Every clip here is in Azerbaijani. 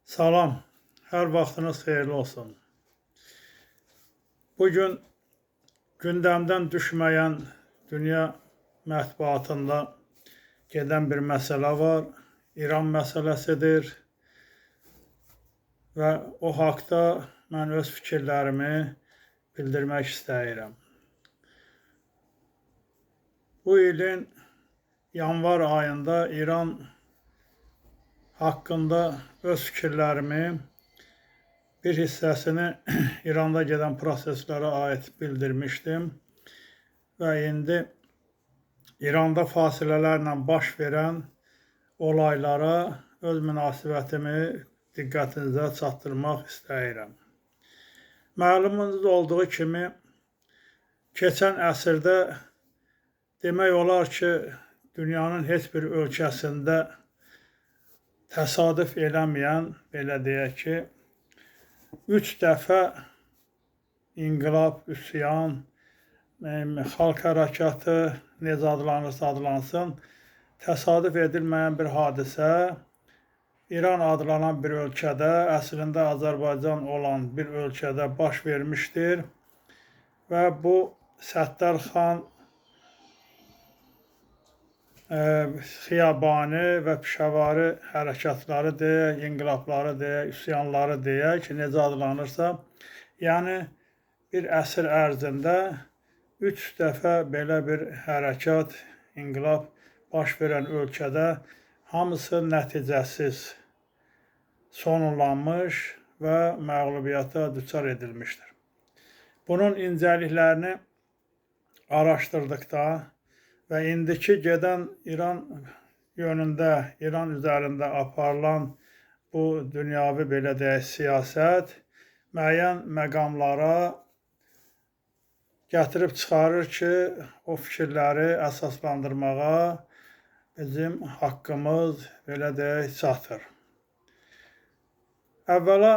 Salam, hər vaxtınız xeyirli olsun. Bugün gündəmdən düşməyən dünya mətbuatında gedən bir məsələ var. İran məsələsidir və o haqda mən öz fikirlərimi bildirmək istəyirəm. Bu ilin yanvar ayında İran haqqında öz fikirlərimi, bir hissəsini İranda gedən proseslərə aid bildirmişdim və indi İranda fasilələrlə baş verən olaylara öz münasibətimi diqqətinizə çatdırmaq istəyirəm. Məlumunuz olduğu kimi, keçən əsrdə demək olar ki, dünyanın heç bir ölkəsində təsadüf eləməyən, belə deyək ki, 3 dəfə inqilab, üsyan, xalq hərəkatı, necə adlanırsa adlansın, təsadüf edilməyən bir hadisə İran adlanan bir ölkədə, əslində Azərbaycan olan bir ölkədə baş vermişdir və bu Səttarxan xiyabani və pişəvari hərəkatları deyək, inqilabları deyək, üsyanları deyək ki, necə adlanırsa, yəni bir əsr ərzində 3 dəfə belə bir hərəkat, inqilab baş verən ölkədə hamısı nəticəsiz sonlanmış və məğlubiyyata düçar edilmişdir. Bunun incəliklərini araşdırdıqda və indiki gedən İran yönündə, İran üzərində aparılan bu dünyavi, belə deyək, siyasət müəyyən məqamlara gətirib çıxarır ki, o fikirləri əsaslandırmağa bizim haqqımız, belə deyək, çatır. Əvvəla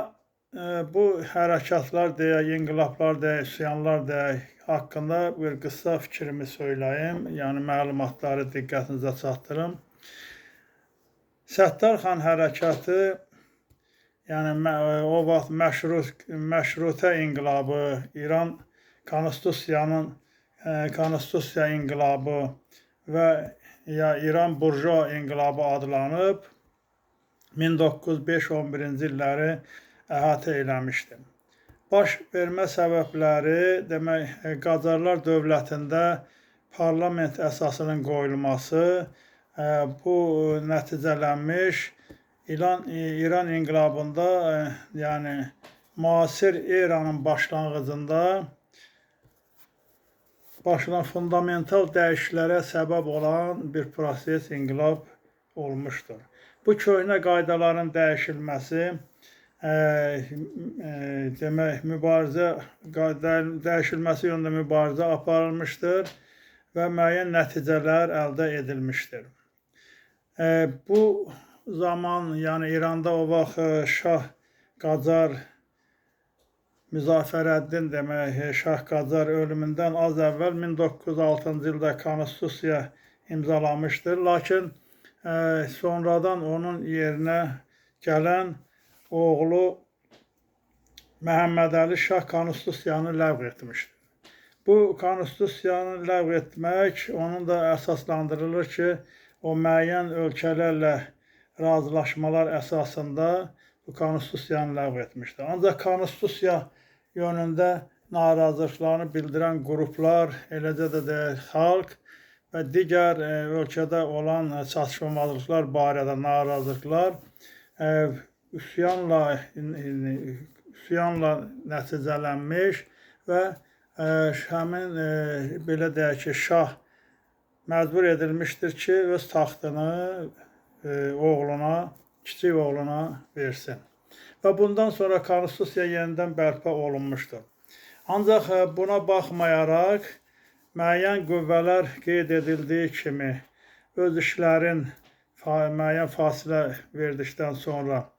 bu hərəkatlar deyək, inqilablar deyək, üsyanlar deyək, haqqında bir qısa fikrimi söyləyim, yəni məlumatları diqqətinizə çatdırım. Səttarxan hərəkatı, yəni o vaxt məşrutə inqilabı, İran konstitusiya inqilabı və ya İran burjua inqilabı adlanıb 1905-11-ci illəri əhatə eləmişdim. Baş vermə səbəbləri, demək, Qacarlar dövlətində parlament əsasının qoyulması, bu nəticələnmiş İran inqilabında, yəni müasir eranın başlanğıcında fundamental dəyişikliklərə səbəb olan bir proses, inqilab olmuşdur. Bu köhnə qaydaların dəyişilməsi, demək, dəyişilməsi yönündə mübarizə aparılmışdır və müəyyən nəticələr əldə edilmişdir. Bu zaman, yəni İranda o vaxt Şah Qacar Müzafərəddin, demək, Şah Qacar ölümündən az əvvəl 1906-cı ildə konstitusiya imzalamışdır. Lakin sonradan onun yerinə gələn oğlu Məhəmməd Əli Şah konstitusiyanı ləğv etmişdir. Bu konstitusiyanı ləğv etmək, onun da əsaslandırılır ki, o müəyyən ölkələrlə razılaşmalar əsasında bu konstitusiyanı ləğv etmişdir. Ancaq konstitusiya yönündə narazılıqlarını bildirən qruplar, eləcə də deyək, xalq və digər ölkədə olan çatışmamazlıqlar barədə narazılıqlar üsyanla nəticələnmiş və həmin, belə deyək ki, şah məcbur edilmişdir ki, öz taxtını oğluna, kiçik oğluna versin. Və bundan sonra konstitusiya yenidən bərpa olunmuşdur. Ancaq buna baxmayaraq, müəyyən qüvvələr qeyd edildiyi kimi öz işlərin müəyyən fasilə verdikdən sonra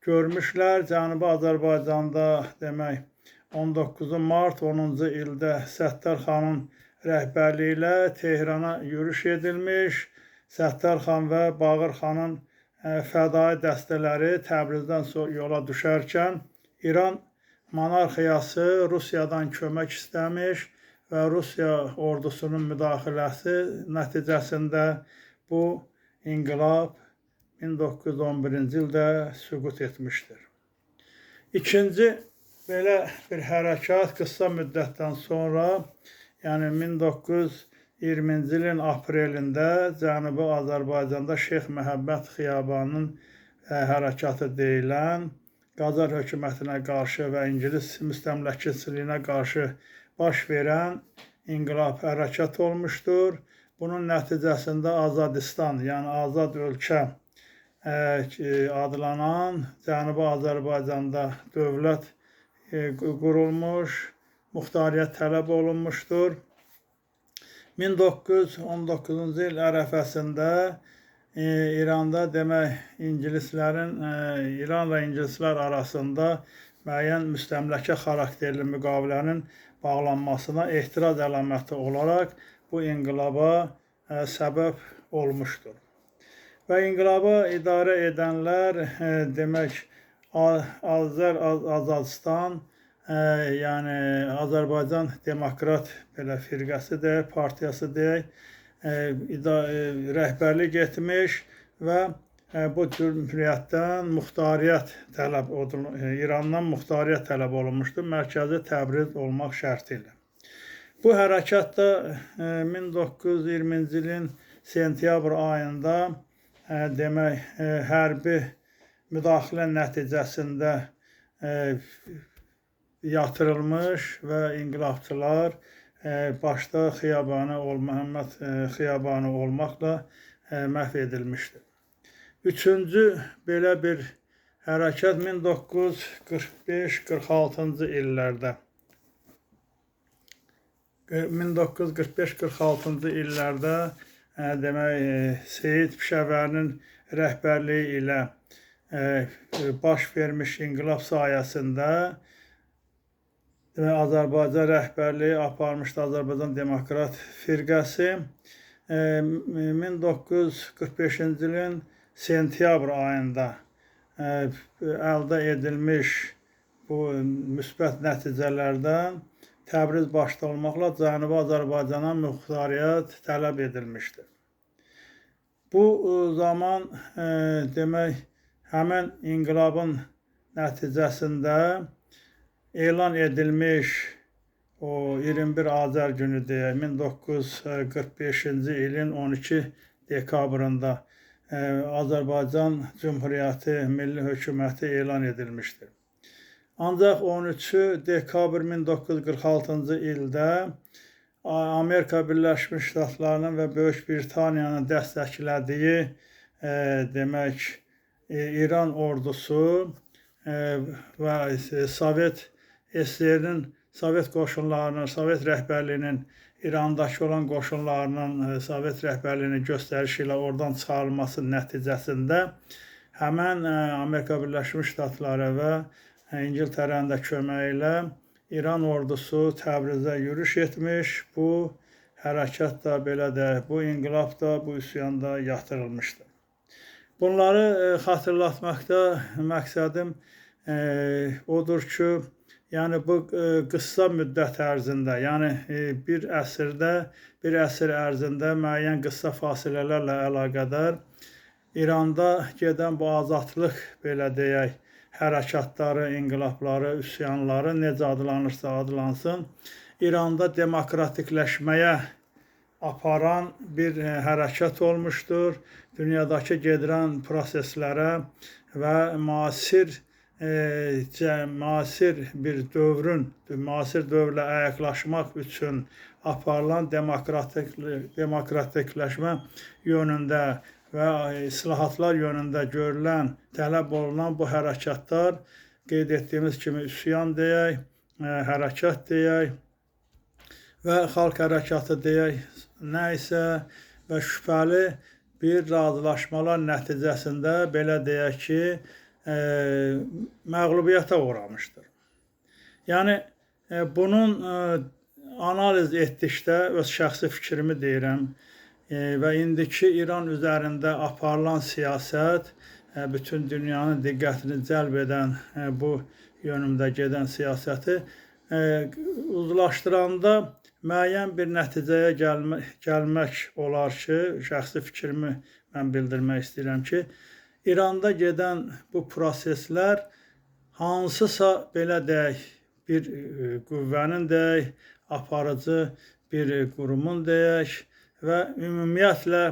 görmüşlər. Cənubi Azərbaycanda, demək, 19 mart 10-cu ildə Səttarxanın rəhbərliyi ilə Tehrana yürüş edilmiş. Səttarxan və Bağırxanın fədai dəstələri Təbrizdən yola düşərkən İran monarxiyası Rusiyadan kömək istəmiş və Rusiya ordusunun müdaxiləsi nəticəsində bu inqilab 1911-ci ildə süqut etmişdir. İkinci belə bir hərəkat qısa müddətdən sonra, yəni 1920-ci ilin aprelində Cənubi Azərbaycanda Şeyx Məhəmməd Xiyabanının hərəkatı deyilən Qacar hökumətinə qarşı və İngilis müstəmləkəçiliyinə qarşı baş verən inqilab hərəkat olmuşdur. Bunun nəticəsində Azadistan, yəni azad ölkə adlanan Cənubi Azərbaycanda dövlət qurulmuş, muxtariyyət tələb olunmuşdur. 1919-cu il ərəfəsində İranda demək İran və ingilislər arasında müəyyən müstəmləkə xarakterli müqavilənin bağlanmasına etiraz əlaməti olaraq bu inqilaba səbəb olmuşdur. Və inqilaba idarə edənlər demək Azadistan, yəni Azərbaycan Demokrat belə firqəsi deyək, partiyası deyək, rəhbərlik etmiş və bu cümhuriyyətdən muxtariyyət tələb İrandan muxtariyyət tələb olunmuşdur, mərkəzi Təbriz olmaq şərti ilə. Bu hərəkat da 1920-ci ilin sentyabr ayında demək hərbi müdaxilə nəticəsində yatırılmış və inqilabçılar başda Məhəmməd Xiyabanı olmaqla məhv edilmişdir. Üçüncü belə bir hərəkat 1945-46-cı illərdə 1945-46-cı illərdə demək Seyid Pişəvərinin rəhbərliyi ilə baş vermiş inqilab sayəsində Azərbaycan rəhbərliyi aparmışdı Azərbaycan Demokrat firqəsi. 1945-ci ilin sentyabr ayında əldə edilmiş bu müsbət nəticələrdən Təbriz başda olmaqla Cənubi Azərbaycana muxtariyyət tələb edilmişdir. Bu zaman demək həmin inqilabın nəticəsində elan edilmiş o 21 Azər günü deyək 1945-ci ilin 12 dekabrında Azərbaycan Cümhuriyyəti Milli Hökuməti elan edilmişdir. Ancaq 13 dekabr 1946-cı ildə Amerika Birləşmiş Ştatlarının və Böyük Britaniyanın dəstəklədiyi demək İran ordusu və Sovet SSR-nin Sovet qoşunlarının, Sovet rəhbərliyinin İrandakı olan qoşunlarının Sovet rəhbərliyinin göstərişi ilə oradan çıxarılması nəticəsində həmən Amerika Birləşmiş Ştatları və İngiltərənin də köməyi ilə İran ordusu Təbrizə yürüş etmiş. Bu hərəkat da belə də, bu inqilab da, bu üsyan da yatırılmışdır. Bunları xatırlatmaqda məqsədim odur ki, yəni bu qısa müddət ərzində, yəni bir əsr ərzində müəyyən qısa fasilələrlə əlaqədar İranda gedən bu azadlıq belə deyək, hərəkatları, inqilabları, üsyanları necə adlanırsa adlansın, İranda demokratikləşməyə aparan bir hərəkat olmuşdur. Dünyadakı gedirən proseslərə və müasir bir müasir dövrlə ayaqlaşmaq üçün aparılan demokratikləşmə yönündə və islahatlar yönündə görülən, tələb olunan bu hərəkatlar qeyd etdiyimiz kimi üsyan deyək, hərəkat deyək və xalq hərəkatı deyək, nə isə və şübhəli bir razılaşmalar nəticəsində belə deyək ki, məğlubiyyətə uğramışdır. Yəni, bunun analiz etdikdə öz şəxsi fikrimi deyirəm. və indiki İran üzərində aparılan siyasət, bütün dünyanın diqqətini cəlb edən bu yönümdə gedən siyasəti uzlaşdıranda müəyyən bir nəticəyə gəlmək olar ki, şəxsi fikrimi mən bildirmək istəyirəm ki, İranda gedən bu proseslər hansısa belə deyək, bir qüvvənin deyək, aparıcı bir qurumun deyək və ümumiyyətlə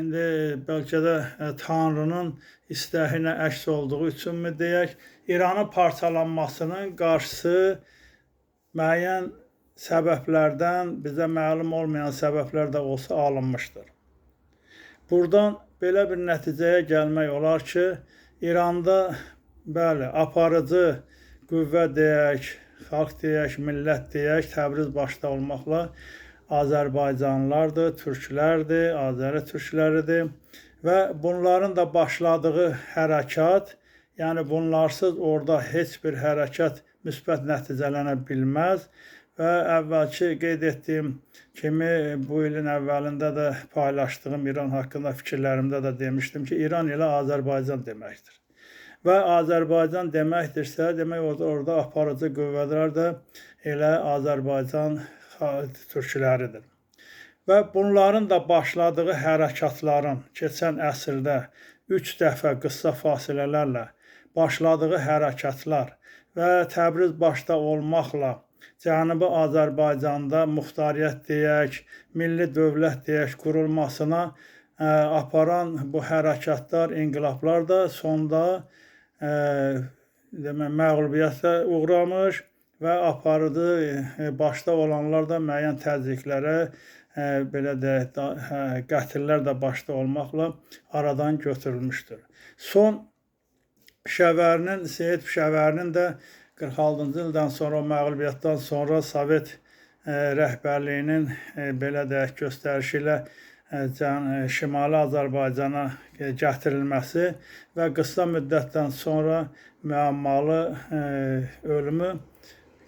indi bəlkə də Tanrının istəyinə əks olduğu üçünmü deyək, İranın parçalanmasının qarşısı müəyyən səbəblərdən, bizə məlum olmayan səbəblər də olsa alınmışdır. Buradan belə bir nəticəyə gəlmək olar ki, İranda bəli, aparıcı qüvvə deyək, xalq deyək, millət deyək, Təbriz başda olmaqla Azərbaycanlılardır, türklərdir, Azəri türkləridir və bunların da başladığı hərəkat, yəni bunlarsız orada heç bir hərəkat müsbət nəticələnə bilməz və əvvəlki qeyd etdiyim kimi bu ilin əvvəlində də paylaşdığım İran haqqında fikirlərimdə də demişdim ki, İran ilə Azərbaycan deməkdir. Və Azərbaycan deməkdirsə, demək orada aparıcı qüvvələr də elə Azərbaycan türkləridir. Və bunların da başladığı hərəkatların keçən əsrdə 3 dəfə qısa fasilələrlə başladığı hərəkatlar və Təbriz başda olmaqla Cənubi Azərbaycanda muxtariyyət deyək, milli dövlət deyək qurulmasına aparan bu hərəkatlar, inqilablar da sonda məğlubiyyətə uğramış və aparıcı başda olanlar da müəyyən təzyiqlərə, belə deyək, qətillər də başda olmaqla aradan götürülmüşdür. Son Pişəvərinin, Seyid Pişəvərinin də 46-cı ildən sonra, o məğlubiyyətdən sonra Sovet rəhbərliyinin belə deyək göstərişi ilə Şimali Azərbaycana gətirilməsi və qısa müddətdən sonra müəmmalı ölümü,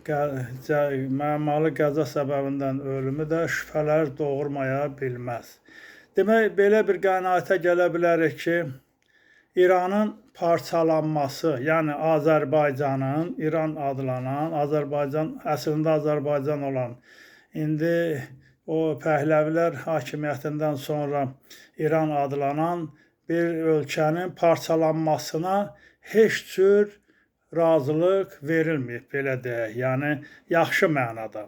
müəmmalı qəza səbəbindən ölümü də şübhələr doğurmaya bilməz. Demək, belə bir qənaətə gələ bilərik ki, İranın parçalanması, yəni Azərbaycanın, İran adlanan, Azərbaycan, əslində Azərbaycan olan, indi o Pəhləvilər hakimiyyətindən sonra İran adlanan bir ölkənin parçalanmasına heç cür razılıq verilməyib, belə deyək, yəni yaxşı mənada.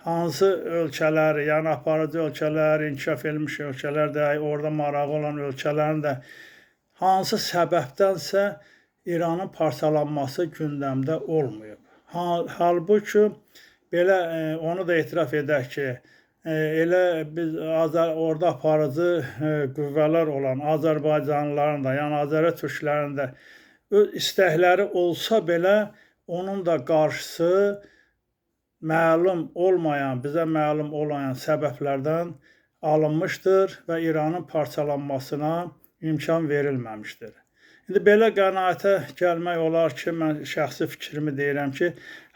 Hansı ölkələr, yəni aparıcı ölkələr, inkişaf edilmiş ölkələr deyək, orada marağı olan ölkələrin də hansı səbəbdənsə İranın parçalanması gündəmdə olmayıb. Halbuki belə onu da etiraf edək ki, elə biz orada aparıcı qüvvələr olan Azərbaycanlıların da, yəni Azəri türklərin də öz istəkləri olsa belə onun da qarşısı məlum olmayan, bizə məlum olmayan səbəblərdən alınmışdır və İranın parçalanmasına imkan verilməmişdir. İndi belə qənaətə gəlmək olar ki, mən şəxsi fikrimi deyirəm ki,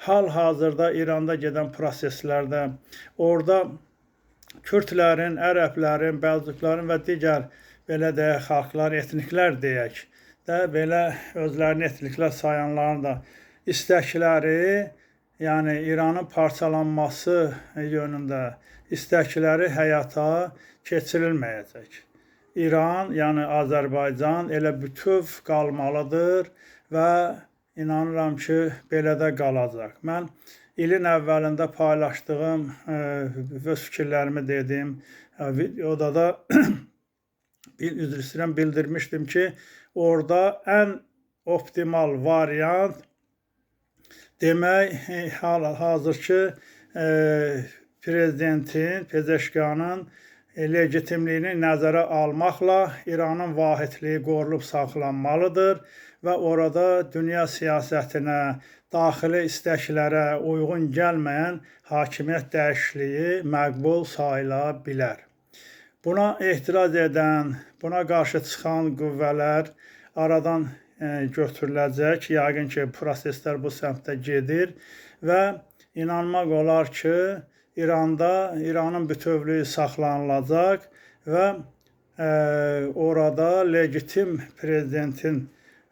hal-hazırda İranda gedən proseslərdə orada Kürdlərin, ərəblərin, bəlzuqların və digər belə deyək xalqlar, etniklər deyək də belə özlərini etniklər sayanların da istəkləri, yəni İranın parçalanması yönündə istəkləri həyata keçirilməyəcək. İran, yəni Azərbaycan elə bütöv qalmalıdır və inanıram ki, belə də qalacaq. Mən ilin əvvəlində paylaşdığım, öz fikirlərimi dediyim videoda da üzr istəyirəm, bildirmişdim ki, orada ən optimal variant demək, hazırki prezidentin, Pezeşkanın legitimliyini nəzərə almaqla İranın vahidliyi qorunub saxlanmalıdır və orada dünya siyasətinə, daxili istəklərə uyğun gəlməyən hakimiyyət dəyişikliyi məqbul sayıla bilər. Buna etiraz edən, buna qarşı çıxan qüvvələr aradan götürüləcək. Yəqin ki, proseslər bu səmtdə gedir və inanmaq olar ki, İranın bütövlüyü saxlanılacaq və orada legitim prezidentin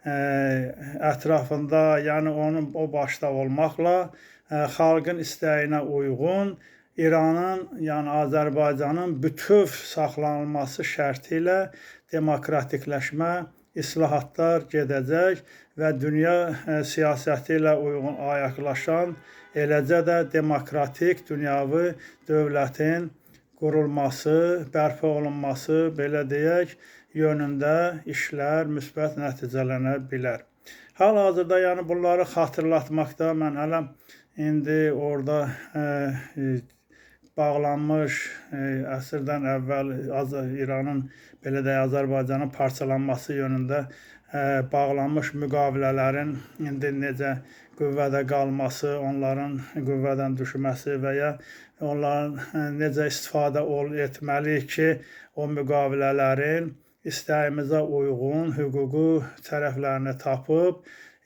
ətrafında, yəni onun o başda olmaqla xalqın istəyinə uyğun İranın, yəni Azərbaycanın bütöv saxlanılması şərti ilə demokratikləşmə, islahatlar gedəcək və dünya siyasəti ilə uyğun ayaqlaşan, eləcə də demokratik dünyavi dövlətin qurulması, bərpa olunması, belə deyək, yönündə işlər müsbət nəticələnə bilər. Hal-hazırda yəni bunları xatırlatmaqda mən hələ indi orada bağlanmış əsrdən əvvəl İranın, belə deyək, Azərbaycanın parçalanması yönündə bağlanmış müqavilələrin indi necə qüvvədə qalması, onların qüvvədən düşməsi və ya onların necə istifadə etməliyik ki, o müqavilələrin istəyimizə uyğun hüquqi tərəflərini tapıb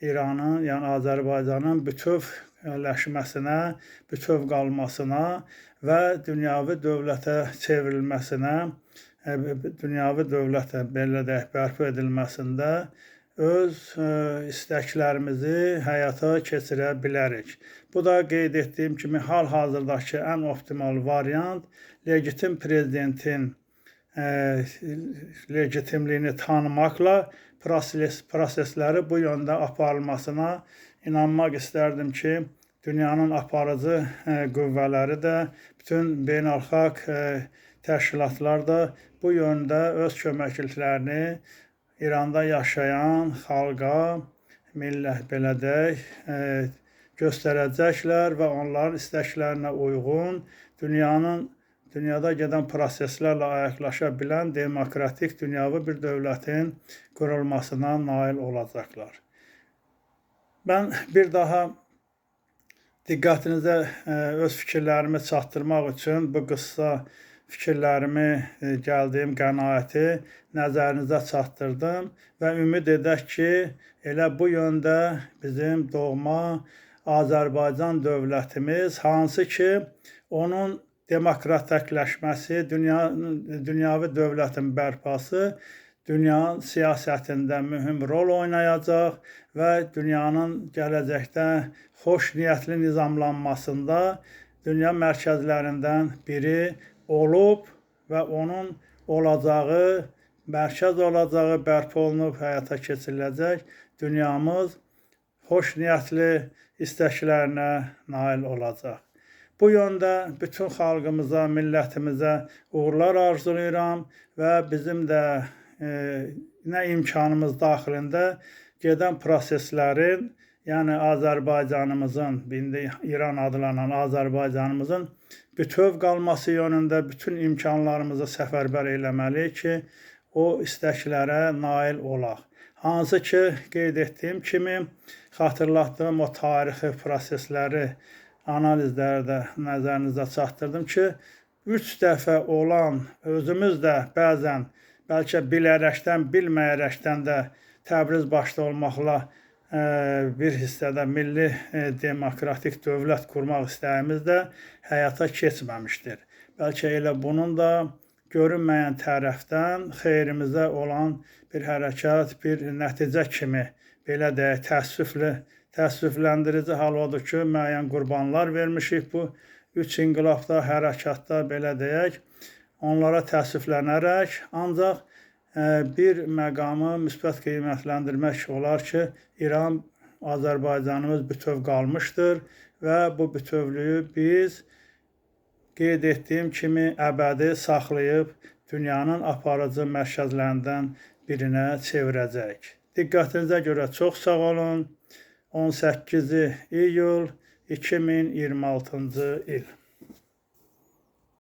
İranın, yəni Azərbaycanın bütövləşməsinə, bütöv qalmasına və dünyəvi dövlətə çevrilməsinə, dünyəvi dövlətə belə deyək, bərpa edilməsində öz istəklərimizi həyata keçirə bilərik. Bu da qeyd etdiyim kimi hal-hazırdakı ən optimal variant legitim prezidentin legitimliyini tanımaqla prosesləri bu yöndə aparılmasına inanmaq istərdim ki, dünyanın aparıcı qüvvələri də, bütün beynəlxalq təşkilatlar da bu yöndə öz köməkliklərini İranda yaşayan xalqa, millət belə deyək, göstərəcəklər və onların istəklərinə uyğun dünyada gedən proseslərlə ayaqlaşa bilən demokratik dünyavi bir dövlətin qurulmasına nail olacaqlar. Mən bir daha diqqətinizə öz fikirlərimi çatdırmaq üçün bu qısa fikirlərimi, gəldiyim qənaəti nəzərinizə çatdırdım və ümid edək ki, elə bu yöndə bizim doğma Azərbaycan dövlətimiz, hansı ki, onun demokratikləşməsi, dünyəvi dövlətin bərpası dünya siyasətində mühüm rol oynayacaq və dünyanın gələcəkdə xoş niyyətli nizamlanmasında dünya mərkəzlərindən biri olub və onun olacağı, mərkəz olacağı bərpa olunub həyata keçiriləcək dünyamız xoş niyyətli istəklərinə nail olacaq. Bu yöndə bütün xalqımıza, millətimizə uğurlar arzulayıram və bizim də nə imkanımız daxilində gedən proseslərin, yəni Azərbaycanımızın, indi İran adlanan Azərbaycanımızın bütöv qalması yönündə bütün imkanlarımızı səfərbər eləməliyik ki, o istəklərə nail olaq. Hansı ki, qeyd etdiyim kimi, xatırlatdığım o tarixi prosesləri, analizləri də nəzərinizə çatdırdım ki, 3 dəfə olan, özümüz də bəzən, bəlkə bilərəkdən, bilməyərəkdən də Təbriz başda olmaqla bir hissədə milli demokratik dövlət qurmaq istəyimiz də həyata keçməmişdir. Bəlkə elə bunun da görünməyən tərəfdən xeyrimizə olan bir hərəkat, bir nəticə kimi, belə deyək, təəssüfləndirici hal odur ki, müəyyən qurbanlar vermişik bu 3 inqilabda, hərəkatda, belə deyək, onlara təəssüflənərək, ancaq bir məqamı müsbət qiymətləndirmək olar ki, İran, Azərbaycanımız bütöv qalmışdır və bu bütövlüyü biz qeyd etdiyim kimi əbədi saxlayıb dünyanın aparıcı mərkəzlərindən birinə çevirəcəyik. Diqqətinizə görə çox sağ olun. 18 iyul 2026-cı il.